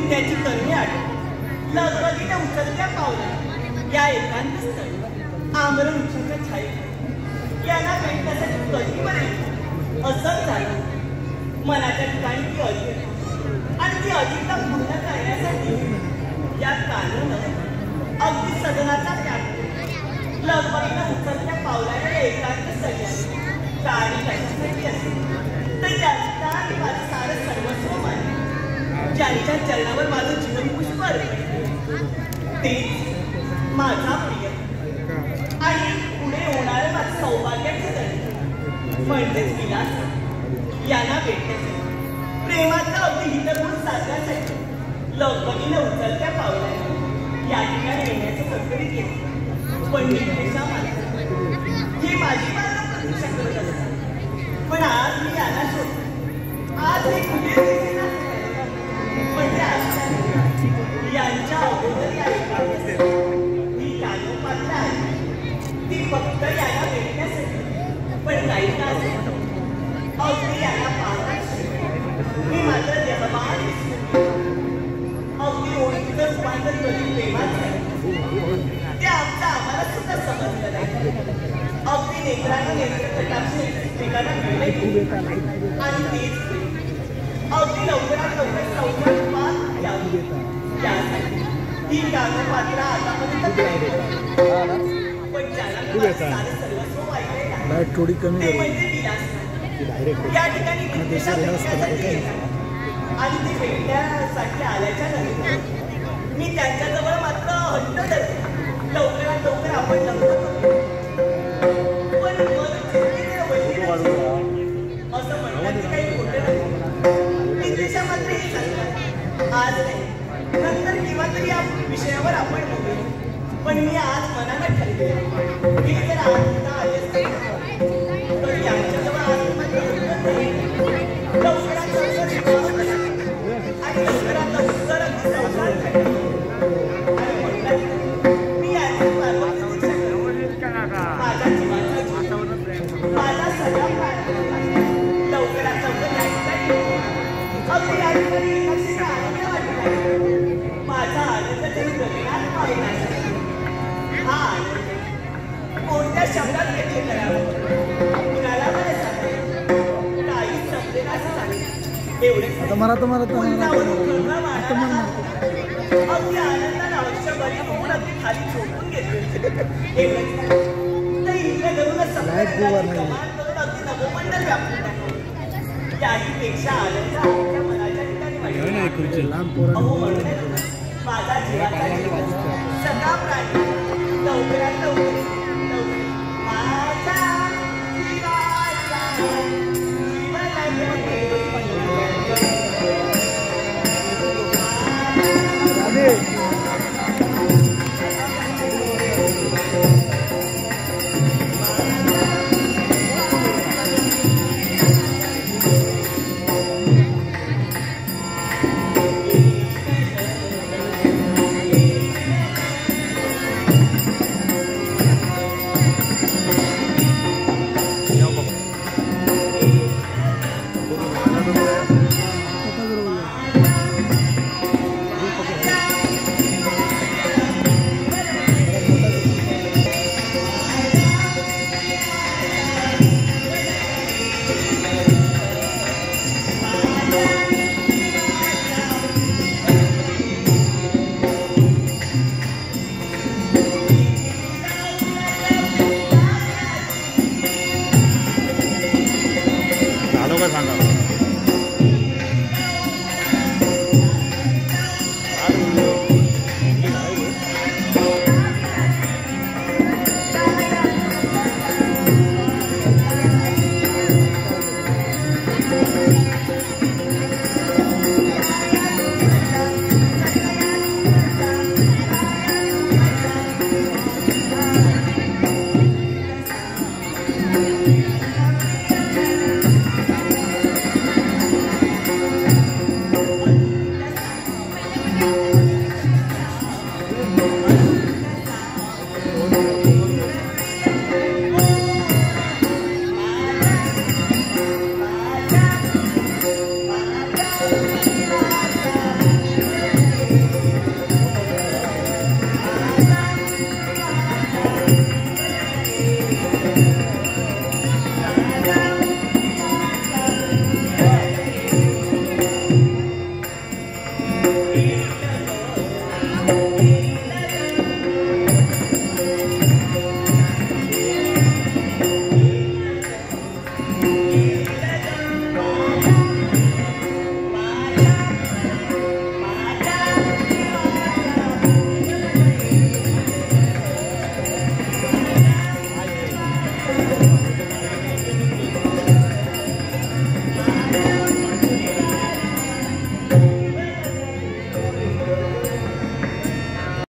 पुण्याची तरुणी आठ लगबगीने उचलत्या पावलं या एकांत स्थळी आमरवृक्षाच्या छायेत यांना भेटण्यासाठी कधीपर्यंत असंच झालं. मनाच्या ठिकाणी ती अधिक आणि ती अधिकता पूर्ण करण्यासाठी या कानूनं अगदी सदनाचा त्याग लगबगीने उचलत्या पावलाने एकांत स्थळी आली. गाडी कशासाठी असेल तर त्यांचा आणि माझं सारं सर्वस्व मानले. ज्यांच्या चरणावर माझं जीवन पुष्प तेच माझा प्रिय आणि पुढे होणारे माझं सौभाग्याचे जण म्हणजेच विलास यांना भेटण्यासाठी प्रेमाचा अगदी हितगुण साधण्यासाठी लगबगीने उचलत्या पावलाने या ठिकाणी येण्याचं कर्तव्य केलं. पण निर्देशा मानतात ही माझी मात्र प्रतीक्षा करत असतात. पण आज मी यांना शोधतो. आज हे कुठे म्हणजे यांच्या अगोदर ही कागदपत्र आहे ती फक्त याला भेटण्यासाठी. पण काही का अगदी याला पाहताच मी मात्र देहभान अगदी ओळखीचं रूपांतर कधी प्रेमात झालं ते आमचं आम्हाला सुद्धा समजलं नाही. अगदी नेत्राने नेत्रकटाक्षी एकमेकांना मिळले आणि तेच अगदी लवकरात लवकर संवाद पास यावी यासाठी ही कागदपत्र आतापर्यंत पण ज्याला सर्वस्व वाईट थोडी कमी ते म्हणजे विलास या ठिकाणी आणि ते भेटण्यासाठी आल्याच्या नंतर मी त्यांच्याजवळ मात्र हट्ट धरते लवकरात लवकर आपण लग्न करू. पण असं म्हणण्याचे काही खोटे नाही. निर्देशा मात्र हे सांगतात आज नाही नंतर किंवा तरी या विषयावर आपण बोलू. पण मी आज मनाला ठरले मी जर आज आले असते तर यांच्याजवळ आज मात्र लवकरात लवकर आणि लवकरात लवकर संसार मी याची माझ्या जीवाचा माझा सगळा लवकरात लवकर अगदी आनंद वाटला. माझा आनंद तरी गगनात पाहिला. हा कोणत्या शब्दात व्यक्त करावं कुणाला बरं सांगेल काही समजेल असं सांगेल एवढे अगदी आनंदाने आयुष्यभरी होऊन अगदी खाली झोपून घेतले एवढंच तर इकडे करूनच कमान करून अगदी नभोमंडल व्यापून टाकलं. याहीपेक्षा आनंद आमच्या मनाच्या ठिकाणी माझा जीवाचा सगळा प्राणी लवकरात लवकर